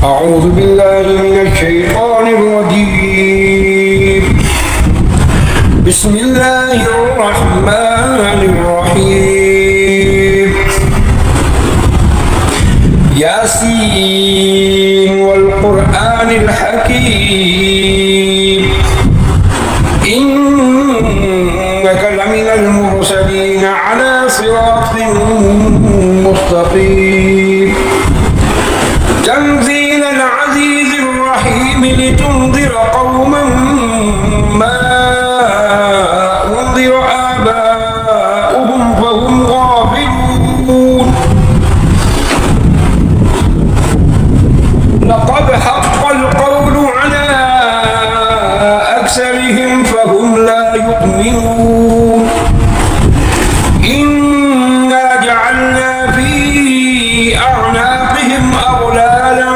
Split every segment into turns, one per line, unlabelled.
أعوذ بالله من الشيطان الرجيم. بسم الله الرحمن الرحيم. ياسين والقرآن الحكيم إنك لمن المرسلين على صراط مستقيم. تنزيل العزيز الرحيم لتنذر قوما ما أنذر آباؤهم فهم غافلون. لقد حق القول على أكثرهم فهم لا يؤمنون. إنا جعلنا في أعناقهم أغلالا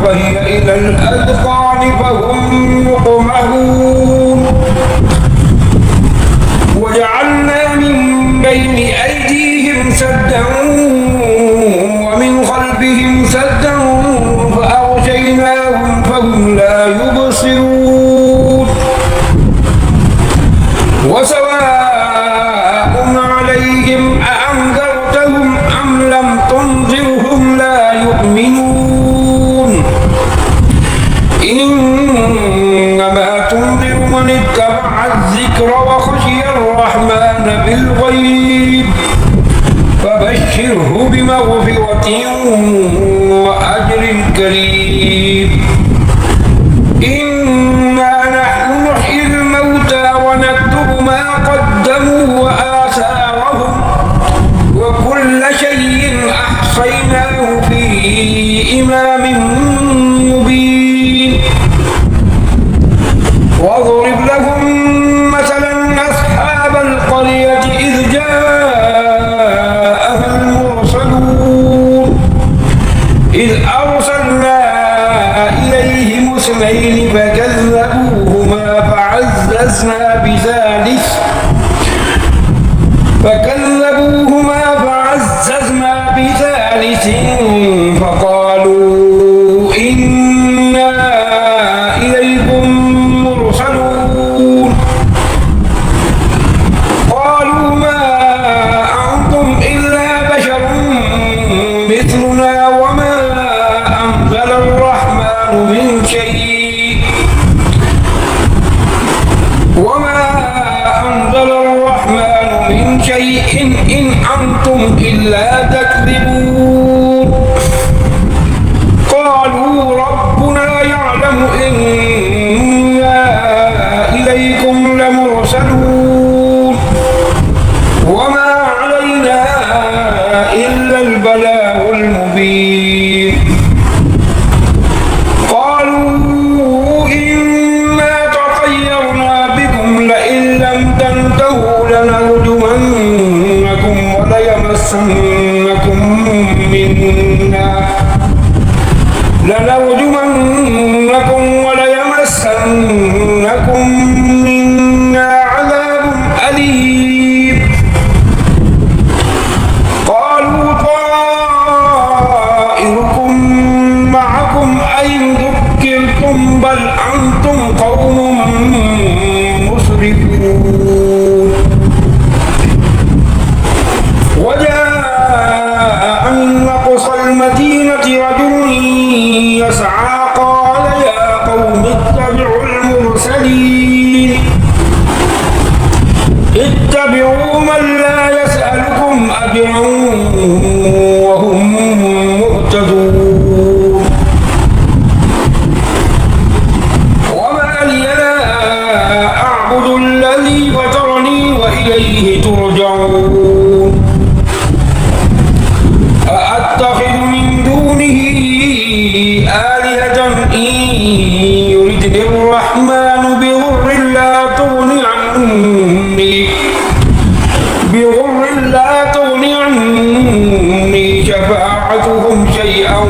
فهي إلى الأذقان فهم مقمحون. وجعلنا من بين أيديهم سدا ومن خلفهم سدا فأغشيناهم فهم لا يبصرون. وسواء عليهم أأنذرتهم أم لم تنذرهم لا يؤمنون. إنما تنذر من اتبع الذكر وخشي الرحمن بالغيب فبشره بمغفرة وأجر كريم. إنا نحن نحيي الموتى ونكتب ما قدموا وآثارهم وكل شيء أحصيناه في إمام مبين. واضرب لهم مثلا أصحاب القرية إذ جاءها المرسلون إذ أرسلنا إليهم اثنين فكذبوهما فعززنا بثالث فقالوا إنا إليكم مرسلون. قالوا ما أنتم إلا بشر مثلنا وما أنزل الرحمن من شيء إن أنتم إلا تكذبون. قالوا ربنا يعلم إنا إليكم لمرسلون وما علينا إلا البلاغ المبين. قالوا إنا تطيرنا بكم لئن لم تنتهوا لنرجمنكم وليمسنكم منا عذاب أليم. قالوا طائركم معكم أين ذكرتم بل أنتم قوم مسرفون. وجاء من أقصى المدينة رجل يسعى قال يا قوم اتبعوا المرسلين اتبعوا من لا يسألكم أجرا وهم مهتدون. وما لي لا أعبد الذي فطرني وإليه ترجعون. أأتخذ من دونه آلهة إن يردني الرحمن بضر لا تغن عني شفاعتهم شيئا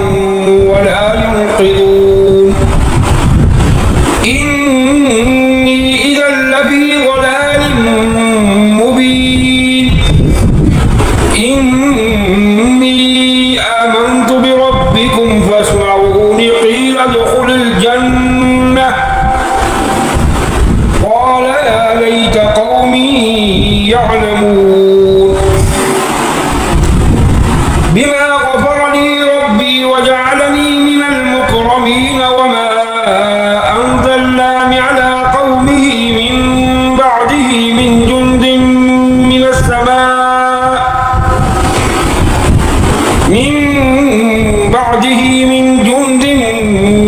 من جند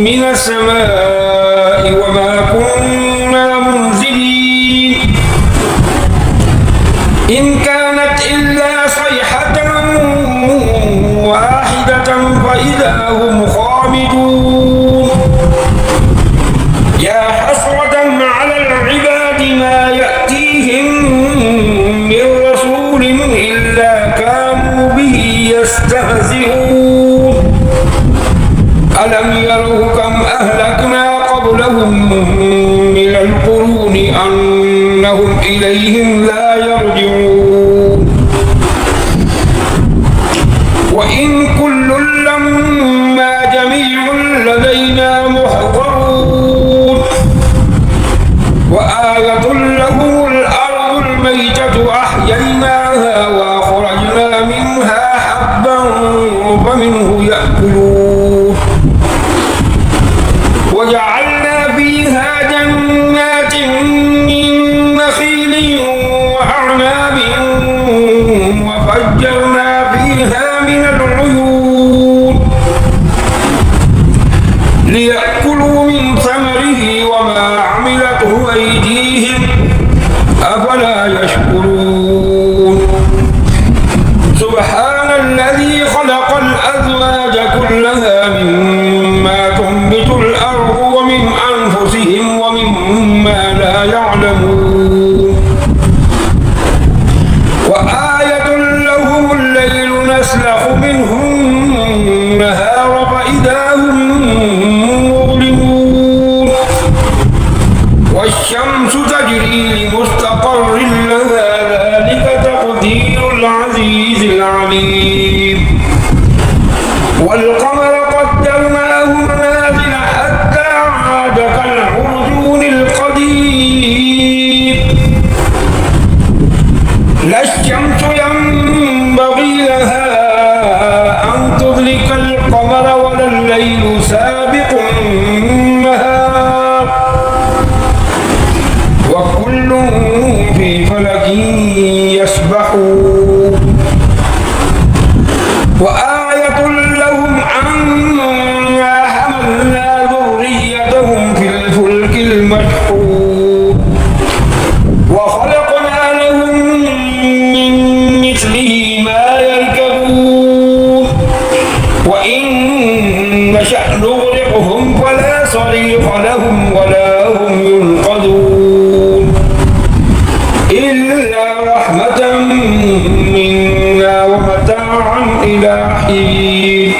من السماء وما كنا منزلين إن كانت إلا صيحة واحدة فإذا هم خامدون يا حسرة على العباد ما يأتيهم من رسول إلا كانوا به يستهزئون ألم يروا كم أهلكنا قبلهم من القرون أنهم إليهم لا يرجعون وإن كل لما جميع لدينا محضرون وآية لهم الأرض الميتة أحييناها وأخرجنا منها حبا فمنه يأكلون وجعلنا فيها جنات من نخيل وأعناب وفجرنا فيها من العيون ليأكلوا من ثمره وما عملته أيديهم أفلا يشكرون سبحان الذي خلق الأزواج كلها مما تنبت الأرض ومن أنفسهم ومما لا يعلمون وآية لهم الليل نسلخ منه النهار فإذا هم مظلمون والشمس تجري لمستقر لها ذلك تقدير العزيز العليم والقمر قدرناه منازل حتى عاد كالعرجون القديم لا الشمس ينبغي لها أن تدرك القمر ولا الليل سابق النهار وكل في فلك يسبحون وآية لهم أنا حملنا ذريتهم في الفلك المشحون وخلقنا لهم من مثله ما يركبون وإن نشأ نغرقهم فلا صريخ لهم ولا هم ينقذون إلا رحمة منا ومتاعا إلى حين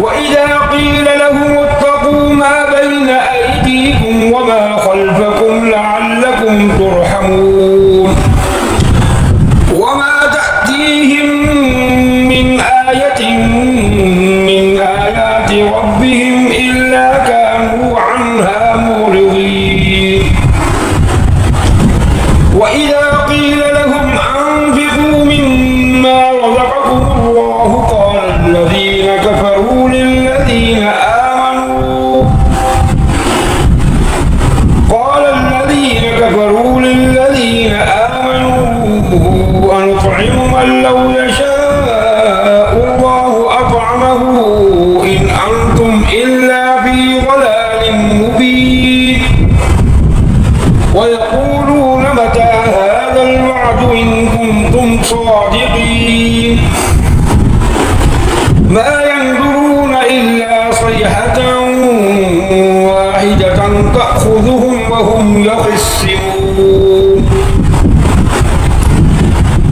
وإذا قيل لهم اتقوا ما بين أيديكم وما خلفكم لعلكم ترحمون وما تأتيهم من آية من آيات ربهم إلا كانوا عنها معرضين وإذا قيل لهم أنفقوا مما رزقكم الله قال الذين كفروا للذين آمنوا أنطعم من لو يشاء الله أطعمه إن أنتم إلا في ضلال مبين ويقولون متى هذا الوعد إن كنتم صادقين ما ينظرون إلا صيحة واحدة تأخذهم وهم يخصمون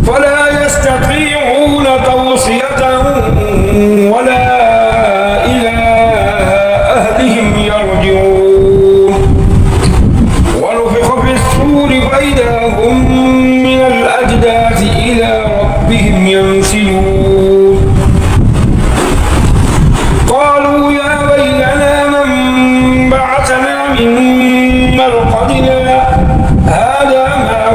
فلا يستطيعون توصية ولا إلى أهلهم يرجعون ونفخ في الصور فإذا هم من الأجداث إلى ربهم ينسلون قالوا يا ويلنا من بعثنا من مرقدنا هذا ما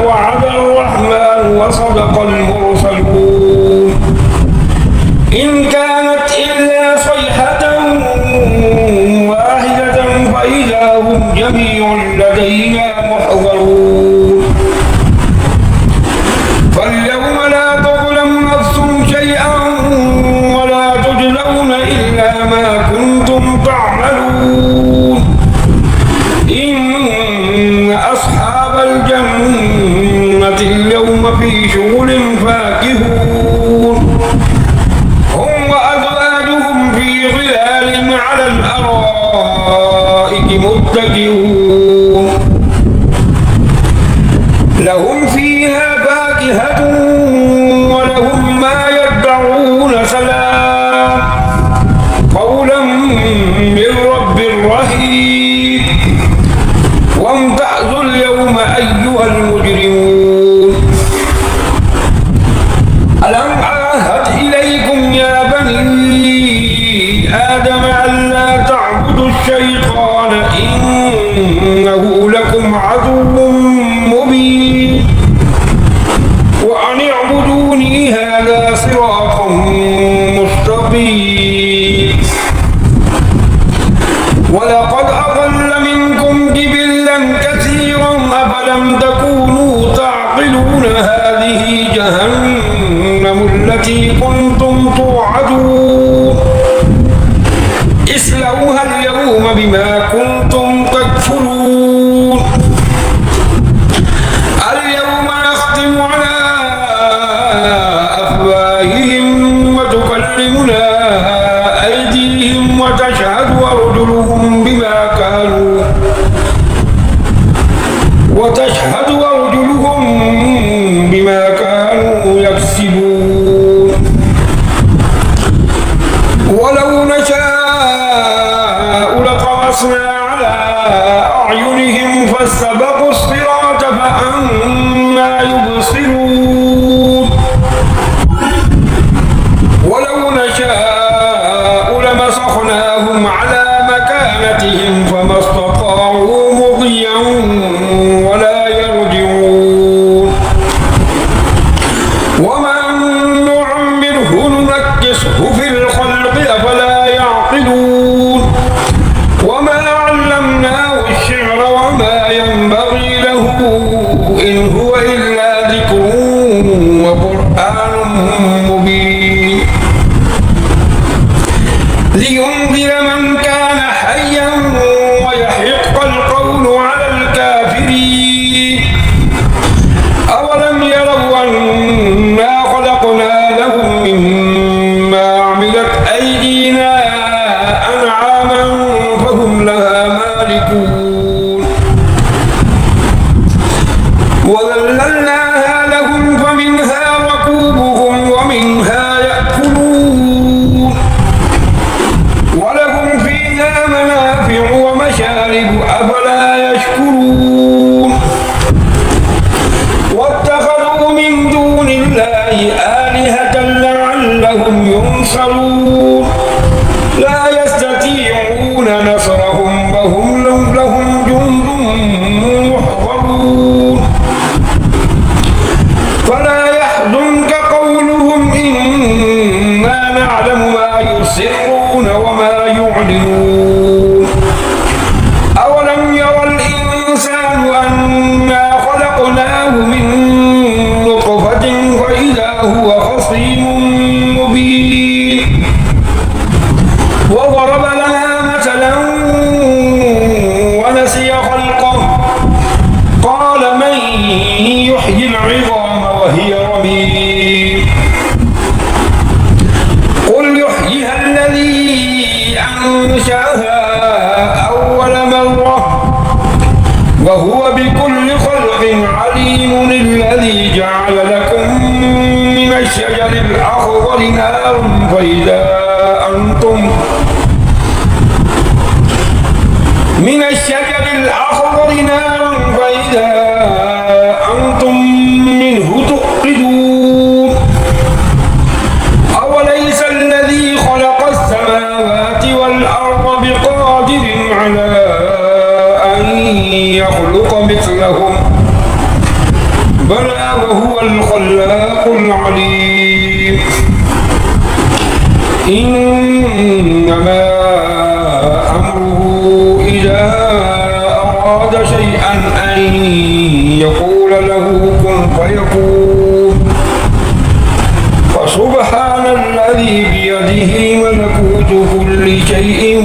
إلا ما كنتم تعملون إن أصحاب الجنة اليوم في شغل فاكهون هم وأزواجهم في ظلال على الأرائك متكئون لهم فيها فاكهة ولهم ما يدعون سلام قولا من رب رحيم وامتازوا اليوم أيها المجرمون ألم أعهد إليكم يا بني آدم ألا تعبدوا الشيطان إنه لكم عدو مبين وأن اعبدوني هذا صراط مستقيم ولقد أضل منكم جبلا كثيرا أفلم تكونوا تعقلون هذه جهنم التي كنتم توعدون اصلوها اليوم بما كنتم تكفرون اليوم نختم على أفواههم وتكلمنا أيديهم وتشهد أرجلهم بما كانوا يكسبون ولو نشاء لطمسنا على أعينهم فاستبقوا الصراط فأنى يبصرون ولو نشاء لمسخناهم على مكانتهم فما استطاعوا مضيا ولا يرجعون ومن نعمره ننكسه في الخلق أفلا يعقلون وما علمناه الشعر وما ينبغي له إن هو إلا ذكر وقرآن مبين لينذر من كان حيا ويحق القول على الكافرين أولم يروا أنا خلقنا لهم مما عملت أيدينا أنعاما فهم لها مالكون وذللناها لهم فمنها ركوبهم ومنها يأكلون ولهم فيها منافع ومشارب أفلا يشكرون واتخذوا من دون الله آلهة لعلهم ينصرون لا يستطيعون نصرهم وهم لهم جند محضرون فلا يحزنك قولهم إنا نعلم ما يسرون وما يعلنون أولم يرى الإنسان أنا خلقناه من نطفة فإذا هو خصيم مبين وضرب لنا مثلا ونسي خلقه قال من يحيي العظام وهي رميم قل يحييها الذي أنشأها أول مرة وهو بكل خلق عليم الذي جعل لكم من الشجر الأخضر نارا فإذا أنتم منه توقدون أوليس الذي خلق السماوات والأرض بقادر على أن يخلق مثلهم بلى وهو الخلاق العليم إنما أمره إذا أراد شيئا أن يقول له كن فيكون فسبحان الذي بيده بيده ملكوت كل شيء